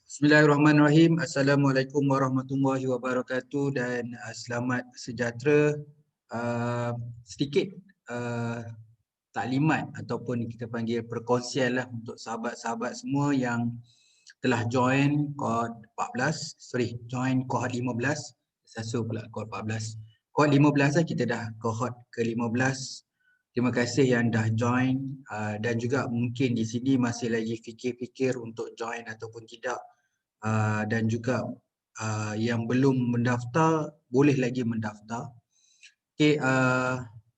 Bismillahirrahmanirrahim. Assalamualaikum warahmatullahi wabarakatuh dan selamat sejahtera. Sedikit taklimat ataupun kita panggil perkongsian lah untuk sahabat-sahabat semua yang telah join cohort 14, join cohort 15, satu pula cohort 14. Cohort 15 lah, kita dah cohort ke-15. Terima kasih yang dah join dan juga mungkin di sini masih lagi fikir-fikir untuk join ataupun tidak. Dan juga yang belum mendaftar boleh lagi mendaftar. Okey,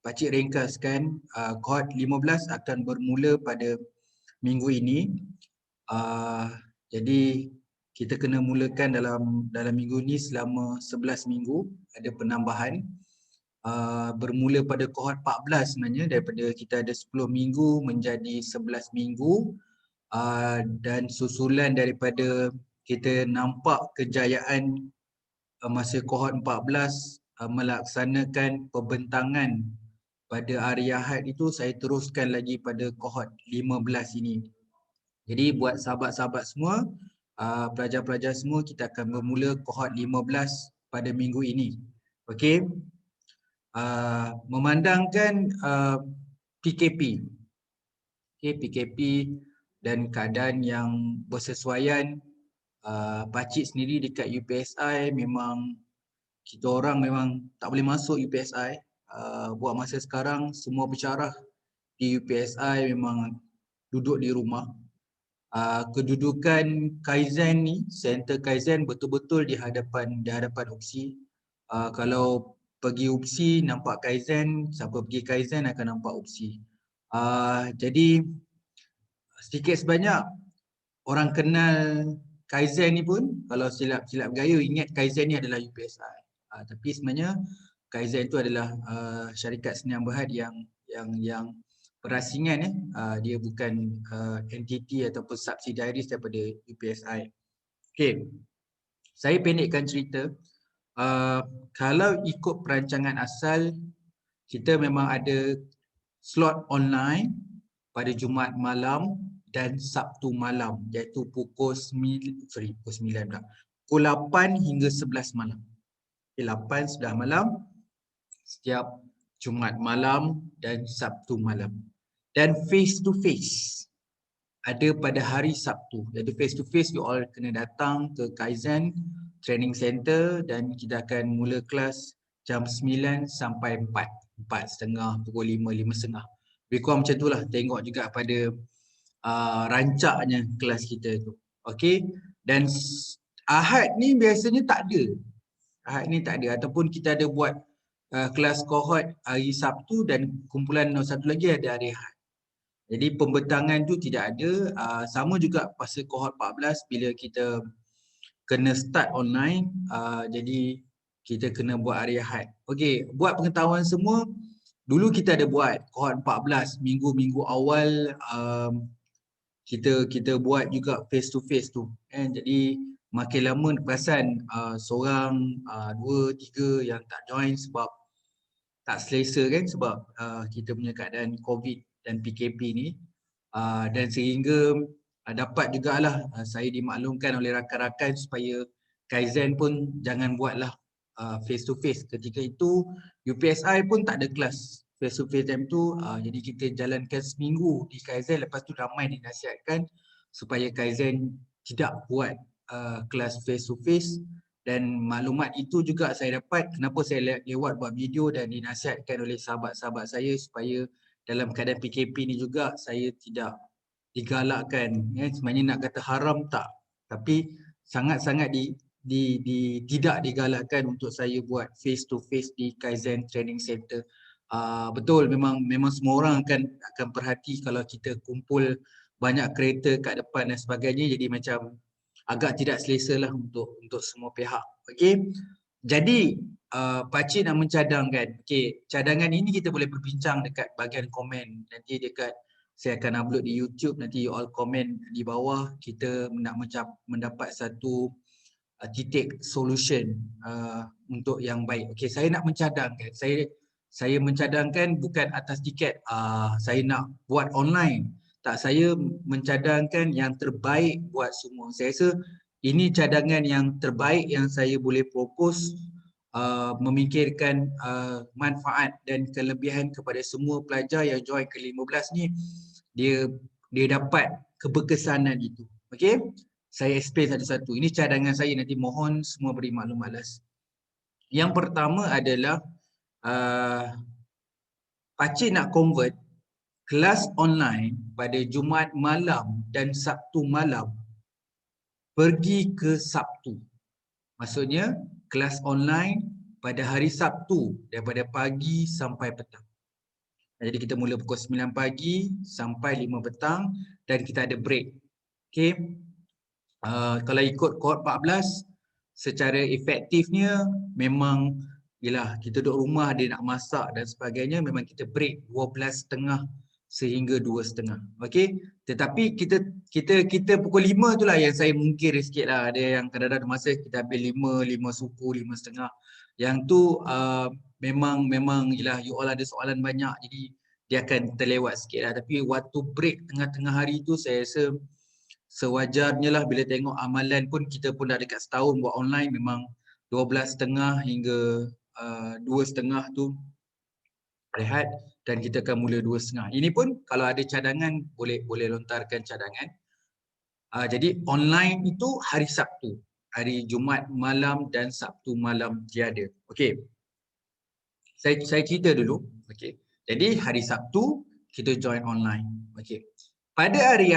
pakcik ringkaskan, cohort 15 akan bermula pada minggu ini. Jadi kita kena mulakan dalam minggu ini selama 11 minggu, ada penambahan. Bermula pada cohort 14 sebenarnya, daripada kita ada 10 minggu menjadi 11 minggu. Dan susulan daripada kita nampak kejayaan masa cohort 14 melaksanakan pembentangan pada hari Ahad itu, saya teruskan lagi pada cohort 15 ini. Jadi buat sahabat-sahabat semua, pelajar-pelajar semua, kita akan bermula cohort 15 pada minggu ini. Okey. Memandangkan PKP. Okey, PKP dan keadaan yang bersesuaian, pakcik sendiri dekat UPSI memang kita orang memang tak boleh masuk UPSI. Buat masa sekarang semua pensyarah di UPSI memang duduk di rumah. Kedudukan Kaizen ni, center Kaizen betul-betul di hadapan UPSI. Kalau pergi UPSI nampak Kaizen, siapa pergi Kaizen akan nampak UPSI. Jadi sedikit sebanyak orang kenal Kaizen ni pun, kalau silap gaya ingat Kaizen ni adalah UPSI. Tapi sebenarnya Kaizen itu adalah syarikat Sdn Bhd yang perasingan, dia bukan entiti ataupun subsidiaries daripada UPSI. Okey. Saya pendekkan cerita. Kalau ikut perancangan asal, kita memang ada slot online pada Jumaat malam dan Sabtu malam, iaitu pukul 9 pula. Pukul 8 hingga 11 malam. 8 11 malam setiap Jumaat malam dan Sabtu malam. Dan face to face ada pada hari Sabtu. Jadi face to face you all kena datang ke Kaizen Training Center dan kita akan mula kelas jam 9 sampai 4. 4.30, pukul 5, 5.30. Lebih kurang macam itulah, tengok juga pada rancaknya kelas kita tu. Okey. Dan Ahad ni biasanya tak ada. Ahad ni tak ada, ataupun kita ada buat kelas kohort hari Sabtu dan kumpulan satu lagi ada hari Ahad. Jadi pembentangan tu tidak ada. Sama juga pasal kohort 14 bila kita kena start online, jadi kita kena buat hari Ahad. Okey, buat pengetahuan semua, dulu kita ada buat kohort 14 minggu-minggu awal, kita buat juga face to face tu. Jadi makin lama perasan seorang, dua, tiga yang tak join sebab tak selesa kan, sebab kita punya keadaan COVID dan PKP ni. Dan sehingga dapat jugalah saya dimaklumkan oleh rakan-rakan supaya Kaizen pun jangan buatlah face to face. Ketika itu UPSI pun tak ada kelas face to face time tu. Jadi kita jalankan seminggu di Kaizen, lepas tu ramai dinasihatkan supaya Kaizen tidak buat kelas face to face. Dan maklumat itu juga saya dapat kenapa saya lewat buat video dan dinasihatkan oleh sahabat-sahabat saya supaya dalam keadaan PKP ni juga saya tidak digalakkan. Sebenarnya nak kata haram tak, tapi sangat-sangat tidak digalakkan untuk saya buat face to face di Kaizen Training Center. Betul, memang semua orang akan perhati kalau kita kumpul banyak kereta kat depan dan sebagainya, jadi macam agak tidak selesa lah untuk semua pihak. Okey. Jadi pakcik nak mencadangkan. Okey, cadangan ini kita boleh berbincang dekat bahagian komen. Nanti saya akan upload di YouTube, nanti you all komen di bawah, kita nak mendapat satu titik solution untuk yang baik. Okey, saya nak mencadangkan. Saya mencadangkan bukan atas tiket saya nak buat online. Tak, saya mencadangkan yang terbaik buat semua. Saya rasa Ini cadangan yang terbaik yang saya boleh propose, memikirkan manfaat dan kelebihan kepada semua pelajar yang join ke-15 ni, dia dapat keberkesanan itu. Okey? Saya explain satu-satu. Ini cadangan saya, nanti mohon semua beri maklumat last. Yang pertama adalah pakcik nak convert kelas online pada Jumaat malam dan Sabtu malam pergi ke Sabtu. Maksudnya kelas online pada hari Sabtu daripada pagi sampai petang. Jadi kita mula pukul 9 pagi sampai 5 petang dan kita ada break. Okey. Kalau ikut kohort 14 secara efektifnya memang yalah kita duduk rumah dia nak masak dan sebagainya, memang kita break 12.30 sehingga 2.30. Okey. Tetapi kita pukul 5 itulah yang saya mungkir sikitlah. Ada yang kadang-kadang masa kita ambil 5 suku, 5.30. Yang tu memang yalah you all ada soalan banyak, jadi dia akan terlewat sikitlah. Tapi waktu break tengah-tengah hari tu saya rasa sewajarnya lah, bila tengok amalan pun kita pun dah dekat setahun buat online, memang 12.30 hingga 2.30 tu rehat dan kita akan mula 2.30. Ini pun kalau ada cadangan boleh lontarkan cadangan. Jadi online itu hari Sabtu, hari Jumaat malam dan Sabtu malam tiada. Okey. Saya cerita dulu. Okey. Jadi hari Sabtu kita join online. Okey. Pada hari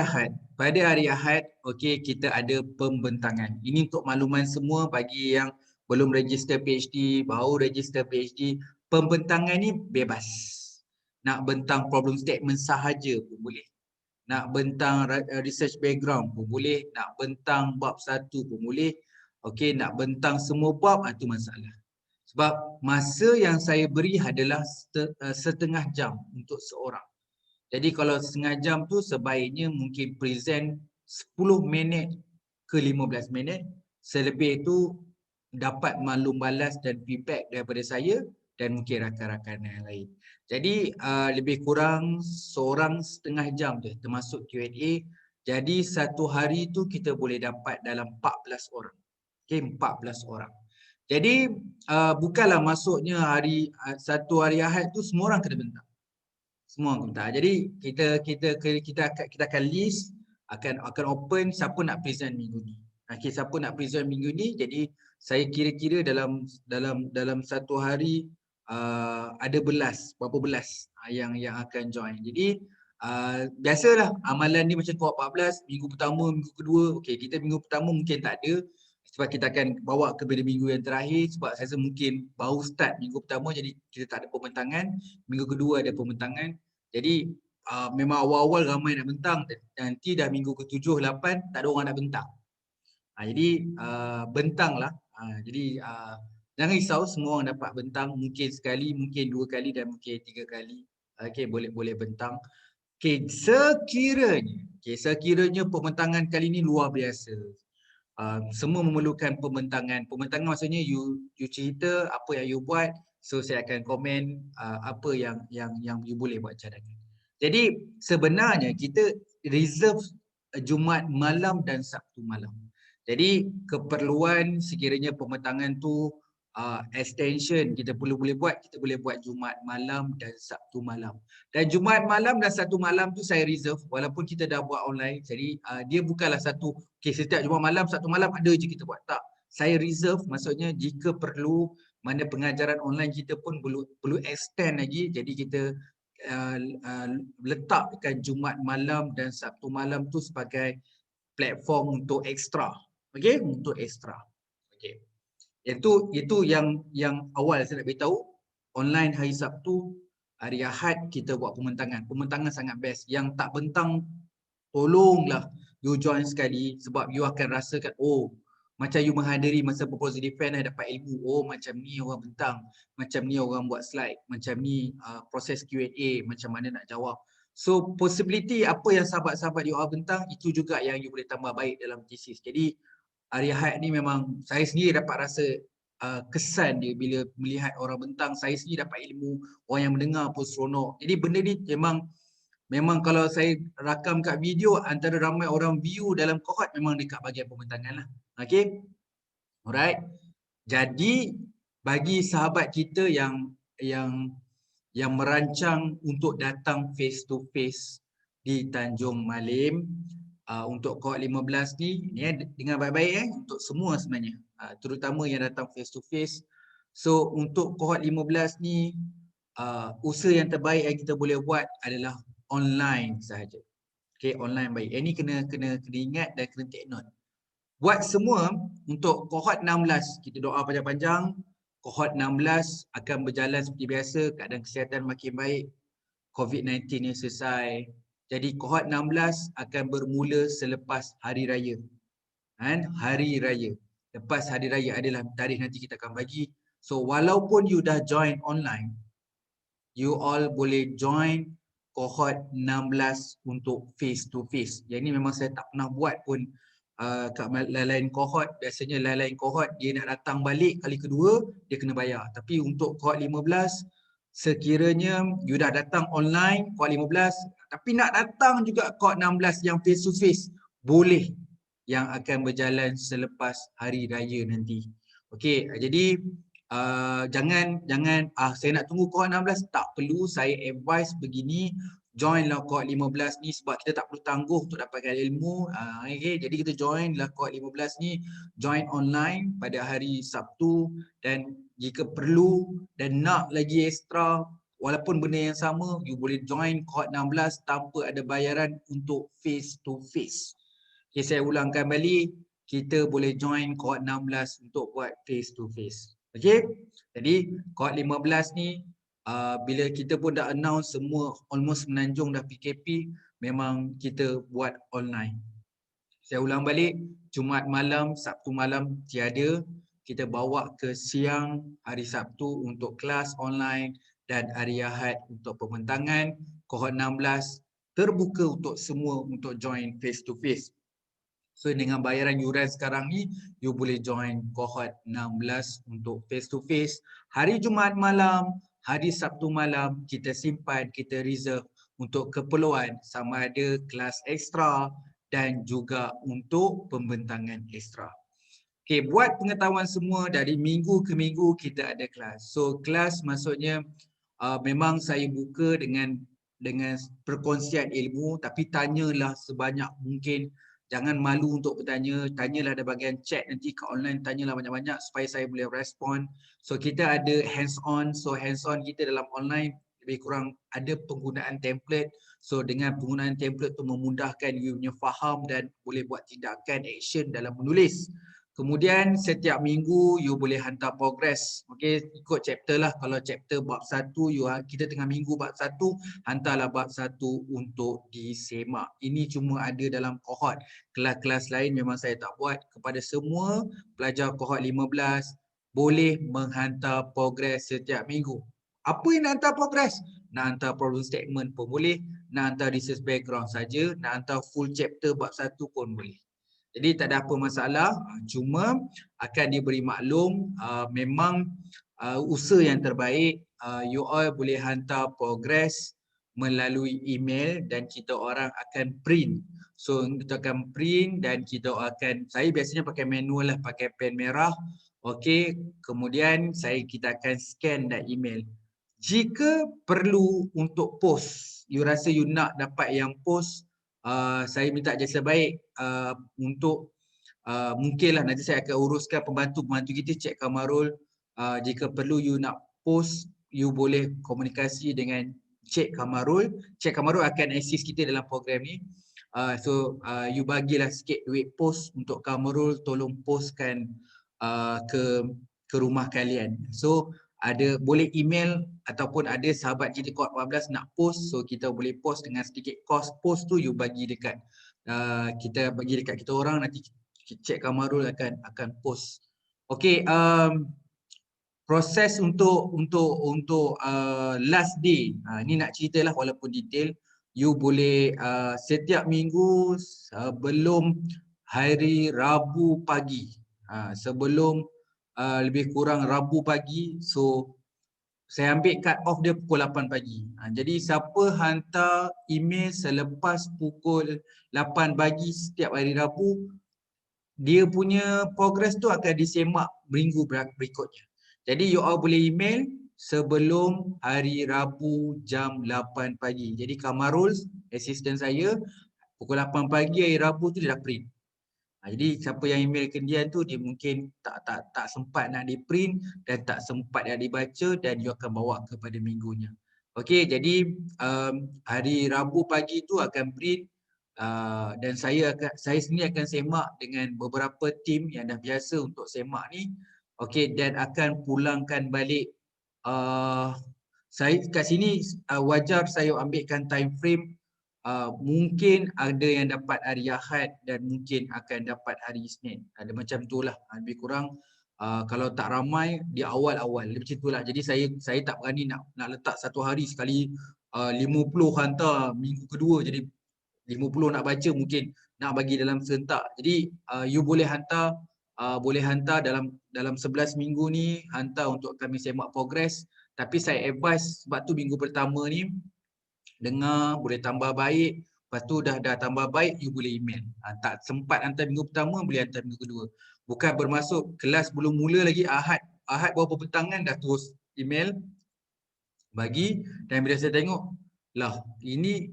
Ahad, okey, kita ada pembentangan. Ini untuk makluman semua bagi yang belum register PhD, baru register PhD, pembentangan ni bebas. Nak bentang problem statement sahaja pun boleh. Nak bentang research background pun boleh, nak bentang bab 1 pun boleh. Okey, nak bentang semua bab itu masalah. Sebab masa yang saya beri adalah setengah jam untuk seorang. Jadi kalau setengah jam tu sebaiknya mungkin present 10 minit ke 15 minit. Selebih itu dapat maklum balas dan feedback daripada saya dan mungkin rakan-rakan yang lain. Jadi lebih kurang seorang setengah jam tu termasuk Q&A. Jadi satu hari tu kita boleh dapat dalam 14 orang. Okey, 14 orang. Jadi bukanlah maksudnya satu hari Ahad tu semua orang kena bentang. Semua komentar. Jadi kita akan list, akan open siapa nak present minggu ni. Okey, siapa nak present minggu ni. Jadi saya kira-kira dalam satu hari ada berapa belas yang akan join. Jadi biasalah amalan ni macam kohort 14, minggu pertama, minggu kedua. Okey, kita minggu pertama mungkin tak ada sebab kita akan bawa kepada minggu yang terakhir, sebab saya rasa mungkin baru start minggu pertama jadi kita tak ada pembentangan. Minggu kedua ada pembentangan. Jadi memang awal-awal ramai nak bentang, nanti dah minggu ke-7, 8 tak ada orang nak bentang. Jadi bentanglah. Jadi jangan risau, semua orang dapat bentang, mungkin sekali, mungkin 2 kali dan mungkin 3 kali. Okey, boleh bentang. Okey, sekiranya pembentangan kali ni luar biasa. Semua memerlukan pembentangan. Pembentangan maksudnya you cerita apa yang you buat, so saya akan komen apa yang you boleh buat cadangan. Jadi sebenarnya kita reserve Jumaat malam dan Sabtu malam. Jadi keperluan sekiranya pembentangan tu extension kita boleh buat, kita boleh buat Jumaat malam dan Sabtu malam. Dan Jumaat malam dan Sabtu malam tu saya reserve walaupun kita dah buat online. Jadi dia bukanlah satu setiap Jumaat malam, Sabtu malam ada je kita buat. Tak. Saya reserve, maksudnya jika perlu, mana pengajaran online kita pun perlu extend lagi. Jadi kita letakkan Jumaat malam dan Sabtu malam tu sebagai platform untuk ekstra. Okey, untuk ekstra. Okey. Itu yang awal saya nak beritahu. Online hari Sabtu, hari Ahad kita buat pembentangan. Pembentangan sangat best. Yang tak bentang, tolonglah you join sekali sebab you akan rasakan, oh macam you menghadiri masa proposal defense dah dapat ilmu. Oh macam ni orang bentang, macam ni orang buat slide, macam ni proses Q&A, macam mana nak jawab. So possibility apa yang sahabat-sahabat you all bentang, itu juga yang you boleh tambah baik dalam thesis. Jadi hari Ahad ni memang saya sendiri dapat rasa kesan dia bila melihat orang bentang. Saya sendiri dapat ilmu, orang yang mendengar pun seronok. Jadi benda ni memang Memang kalau saya rakam kat video, antara ramai orang view dalam kohort memang dekat bahagian pembentangan lah. Okay. Alright. Jadi bagi sahabat kita yang merancang untuk datang face to face di Tanjung Malim untuk kohort 15 ni dengar baik-baik untuk semua sebenarnya, terutama yang datang face to face. So untuk kohort 15 ni usaha yang terbaik yang kita boleh buat adalah online sahaja. Okay, online baik. Ini kena ingat dan kena take note. Buat semua untuk kohort 16, kita doa panjang-panjang. Kohort 16 akan berjalan seperti biasa, keadaan kesihatan makin baik, COVID-19 ni selesai. Jadi kohort 16 akan bermula selepas hari raya. Hari raya. Lepas hari raya adalah tarikh nanti kita akan bagi. So walaupun you dah join online, you all boleh join kohort 16 untuk face to face. Yang ni memang saya tak pernah buat pun kat lain-lain kohort. Biasanya lain-lain kohort dia nak datang balik kali kedua dia kena bayar. Tapi untuk kohort 15 sekiranya you dah datang online kohort 15 tapi nak datang juga kohort 16 yang face to face, boleh, yang akan berjalan selepas hari raya nanti. Okey, jadi jangan saya nak tunggu kohort 16, tak perlu. Saya advise begini, joinlah kohort 15 ni sebab kita tak perlu tangguh untuk dapatkan ilmu. Okay. Jadi kita joinlah kohort 15 ni, join online pada hari Sabtu, dan jika perlu dan nak lagi ekstra walaupun benda yang sama, you boleh join kohort 16 tanpa ada bayaran untuk face to face. Okay, saya ulangkan balik, kita boleh join kohort 16 untuk buat face to face. Okay, jadi kohort 15 ni bila kita pun dah announce semua almost Semenanjung dah PKP, memang kita buat online. Saya ulang balik, Jumaat malam, Sabtu malam tiada, kita bawa ke siang hari Sabtu untuk kelas online, dan hari Ahad untuk pembentangan. Kohort 16 terbuka untuk semua untuk join face to face. So dengan bayaran yuran sekarang ni, you boleh join kohort 16 untuk face to face. Hari Jumaat malam, hari Sabtu malam kita simpan, kita reserve untuk keperluan sama ada kelas ekstra dan juga untuk pembentangan ekstra. Okay, buat pengetahuan semua, dari minggu ke minggu kita ada kelas. So kelas maksudnya memang saya buka dengan perkongsian ilmu, tapi tanyalah sebanyak mungkin. Jangan malu untuk bertanya, tanyalah ada bahagian chat nanti kat online, tanyalah banyak-banyak supaya saya boleh respon. So kita ada hands on, so hands on kita dalam online lebih kurang ada penggunaan template. So dengan penggunaan template tu memudahkan you punya faham dan boleh buat tindakan action dalam menulis. Kemudian setiap minggu you boleh hantar progress. Okey, ikut chapter lah. Kalau chapter bab 1 kita tengah minggu bab 1, hantarlah bab 1 untuk disemak. Ini cuma ada dalam kohort. Kelas-kelas lain memang saya tak buat. Kepada semua pelajar kohort 15 boleh menghantar progress setiap minggu. Apa yang nak hantar progress? Nak hantar problem statement pun boleh, nak hantar research background saja, nak hantar full chapter bab 1 pun boleh. Jadi tak ada apa masalah, cuma akan diberi maklum memang usaha yang terbaik, you all boleh hantar progress melalui email dan kita orang akan print. So kita akan print dan kita akan, saya biasanya pakai manual lah, pakai pen merah. Okey, kemudian kita akan scan that email. Jika perlu untuk post, you rasa you nak dapat yang post, saya minta jasa baik untuk mungkinlah nanti saya akan uruskan pembantu kita, Cik Kamarul. Jika perlu you nak post, you boleh komunikasi dengan Cik Kamarul. Cik Kamarul akan assist kita dalam program ni. So you bagilah sikit duit post untuk Kamarul, tolong postkan ke rumah kalian. So boleh email ataupun ada sahabat kita kohort 14 nak post, so kita boleh post dengan sedikit kos post tu you bagi dekat kita bagi dekat kita orang, nanti Cik Kamarul akan post. Okey, proses untuk last day. Ni nak ceritalah walaupun detail. You boleh setiap minggu sebelum hari Rabu pagi, sebelum lebih kurang Rabu pagi, so saya ambil cut off dia pukul 8 pagi. Jadi siapa hantar email selepas pukul 8 pagi setiap hari Rabu, dia punya progress tu akan disemak minggu berikutnya. Jadi you all boleh email sebelum hari Rabu jam 8 pagi. Jadi Kamarul, assistant saya, pukul 8 pagi hari Rabu tu dia dah print. Jadi siapa yang email ke dia tu dia mungkin tak sempat nak di print dan tak sempat nak dibaca dan dia akan bawa kepada minggunya. Okey, jadi hari Rabu pagi tu akan print dan saya sendiri akan semak dengan beberapa tim yang dah biasa untuk semak ni. Okey, dan akan pulangkan balik saya kat sini wajar saya ambilkan time frame. Mungkin ada yang dapat hari Ahad dan mungkin akan dapat hari Isnin. Ada macam itulah lebih kurang. Kalau tak ramai di awal-awal macam itulah. Jadi saya tak berani nak letak satu hari sekali 50 hantar minggu kedua, jadi 50 nak baca mungkin nak bagi dalam serentak. Jadi you boleh hantar dalam 11 minggu ni, hantar untuk kami semak progress. Tapi saya advise sebab tu minggu pertama ni dengar, boleh tambah baik. Lepas tu dah tambah baik, you boleh email. Tak sempat hantar minggu pertama, boleh hantar minggu kedua. Bukan bermaksud kelas belum mula lagi, Ahad berapa petang kan dah terus email bagi. Dan bila saya tengok, lah ini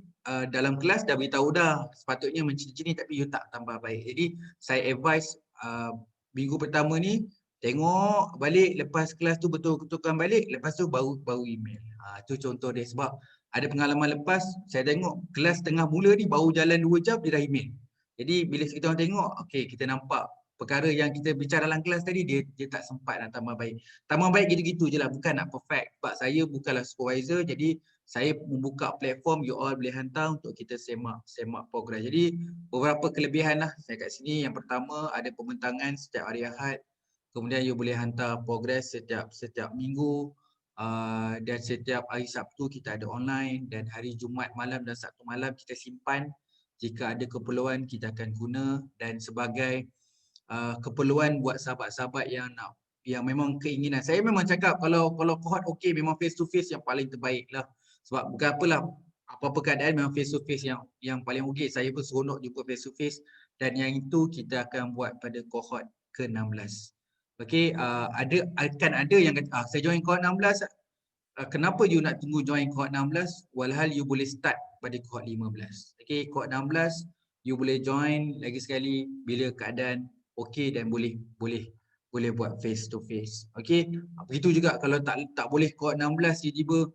dalam kelas dah beritahu dah sepatutnya macam ni tapi you tak tambah baik. Jadi saya advise minggu pertama ni tengok balik, lepas kelas tu betul-betulkan balik, lepas tu baru email. Tu contoh dia. Sebab ada pengalaman lepas, saya tengok kelas tengah mula ni baru jalan 2 jam dia dah email. Jadi bila kita orang tengok, okey, kita nampak perkara yang kita bicara dalam kelas tadi dia tak sempat nak tambah baik. Tambah baik gitu-gitu je lah, bukan nak perfect. Sebab saya bukanlah supervisor, jadi saya membuka platform, you all boleh hantar untuk kita semak progress. Jadi beberapa kelebihan lah saya kat sini. Yang pertama, ada pembentangan setiap hari Ahad. Kemudian you boleh hantar progress setiap minggu. Dan setiap hari Sabtu kita ada online, dan hari Jumaat malam dan Sabtu malam kita simpan. Jika ada keperluan kita akan guna, dan sebagai keperluan buat sahabat-sahabat yang memang keinginan. Saya memang cakap kalau cohort okey, memang face to face yang paling terbaik lah. Sebab bukan apalah, apa-apa keadaan memang face to face yang paling okey. Saya pun seronok jumpa face to face, dan yang itu kita akan buat pada cohort ke-16. Okey, akan ada yang kata, saya join cohort 16, kenapa you nak tunggu join cohort 16 walhal you boleh start pada cohort 15. Okey, cohort 16 you boleh join lagi sekali bila keadaan okey dan boleh buat face to face. Okey, begitu juga kalau tak boleh cohort 16 tiba-tiba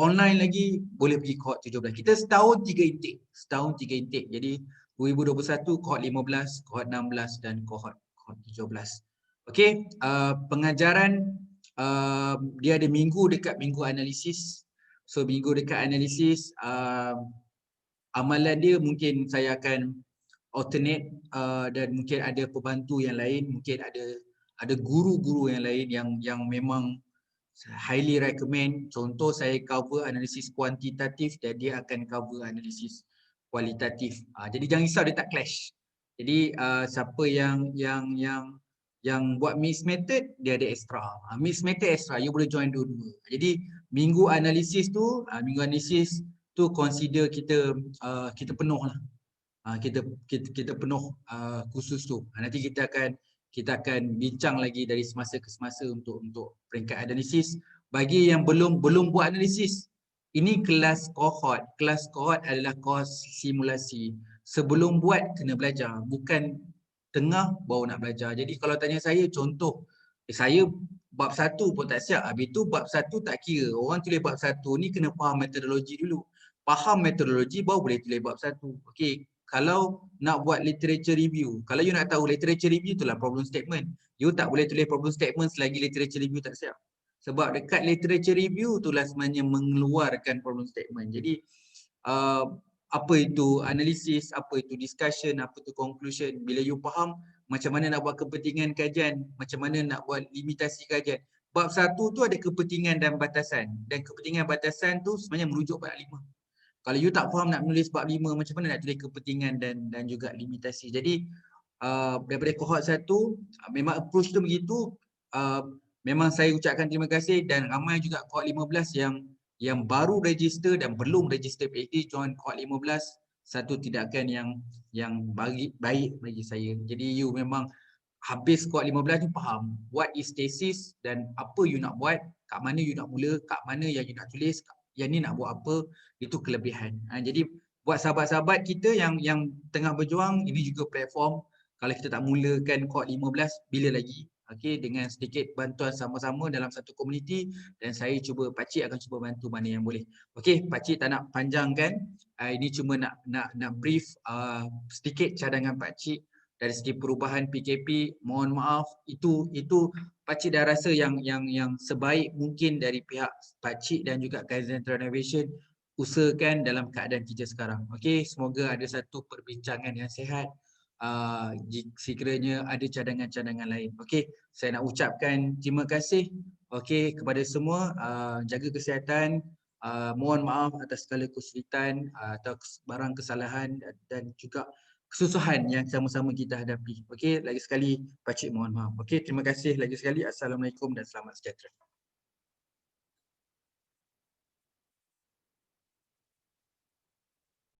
online lagi, boleh pergi cohort 17. Kita setahun 3 intake. Jadi 2021 cohort 15, cohort 16 dan cohort 17. Okey, pengajaran dia ada minggu dekat minggu analisis. So minggu dekat analisis, amalan dia mungkin saya akan alternate, dan mungkin ada pembantu yang lain, mungkin ada guru-guru yang lain yang memang highly recommend. Contoh saya cover analisis kuantitatif dan dia akan cover analisis kualitatif. Jadi jangan risau dia tak clash. Jadi siapa yang buat mixed method, dia ada extra. Mixed method extra, you boleh join dua-dua. Jadi minggu analisis tu consider kita penuh lah. Kita penuh khusus tu. Nanti kita akan bincang lagi dari semasa ke semasa untuk peringkat analisis. Bagi yang belum buat analisis, ini kelas cohort. Kelas cohort adalah kos simulasi. Sebelum buat kena belajar, bukan tengah baru nak belajar. Jadi kalau tanya saya, contoh, saya bab 1 pun tak siap. Habis tu bab 1 tak kira. Orang tulis bab 1 ni kena faham metodologi dulu. Faham metodologi baru boleh tulis bab 1. Okey, kalau nak buat literature review, kalau you nak tahu literature review itulah problem statement. You tak boleh tulis problem statement selagi literature review tak siap. Sebab dekat literature review itulah sebenarnya mengeluarkan problem statement. Jadi apa itu analisis, apa itu discussion, apa itu conclusion. Bila you faham macam mana nak buat kepentingan kajian, macam mana nak buat limitasi kajian. Bab 1 tu ada kepentingan dan batasan. Dan kepentingan batasan tu sebenarnya merujuk bab 5. Kalau you tak faham nak menulis bab 5, macam mana nak tulis kepentingan dan juga limitasi. Jadi daripada cohort 1 memang approach tu begitu. memang saya ucapkan terima kasih dan ramai juga Cohort 15 yang baru register dan belum register PhD join Cohort 15, satu tindakan yang baik bagi saya. Jadi you memang habis Cohort 15 ni faham what is thesis dan apa you nak buat, kat mana you nak mula, kat mana yang you nak tulis, yang ni nak buat apa, itu kelebihan. Jadi buat sahabat-sahabat kita yang tengah berjuang, ini juga platform. Kalau kita tak mulakan Cohort 15, bila lagi? Okey, dengan sedikit bantuan sama-sama dalam satu komuniti dan saya pakcik akan cuba bantu mana yang boleh. Okey, pakcik tak nak panjangkan. Ini cuma nak brief sedikit cadangan pakcik dari segi perubahan PKP. Mohon maaf, itu pakcik dah rasa yang sebaik mungkin dari pihak pakcik dan juga Kaizen Renovation usahakan dalam keadaan kita sekarang. Okey, semoga ada satu perbincangan yang sihat. Sekiranya ada cadangan-cadangan lain. Okey, saya nak ucapkan terima kasih kepada semua. Jaga kesihatan. Mohon maaf atas segala kesulitan atau barang kesalahan dan juga kesusahan yang sama-sama kita hadapi. Okey, lagi sekali pakcik mohon maaf. Okey, terima kasih lagi sekali. Assalamualaikum dan selamat sejahtera.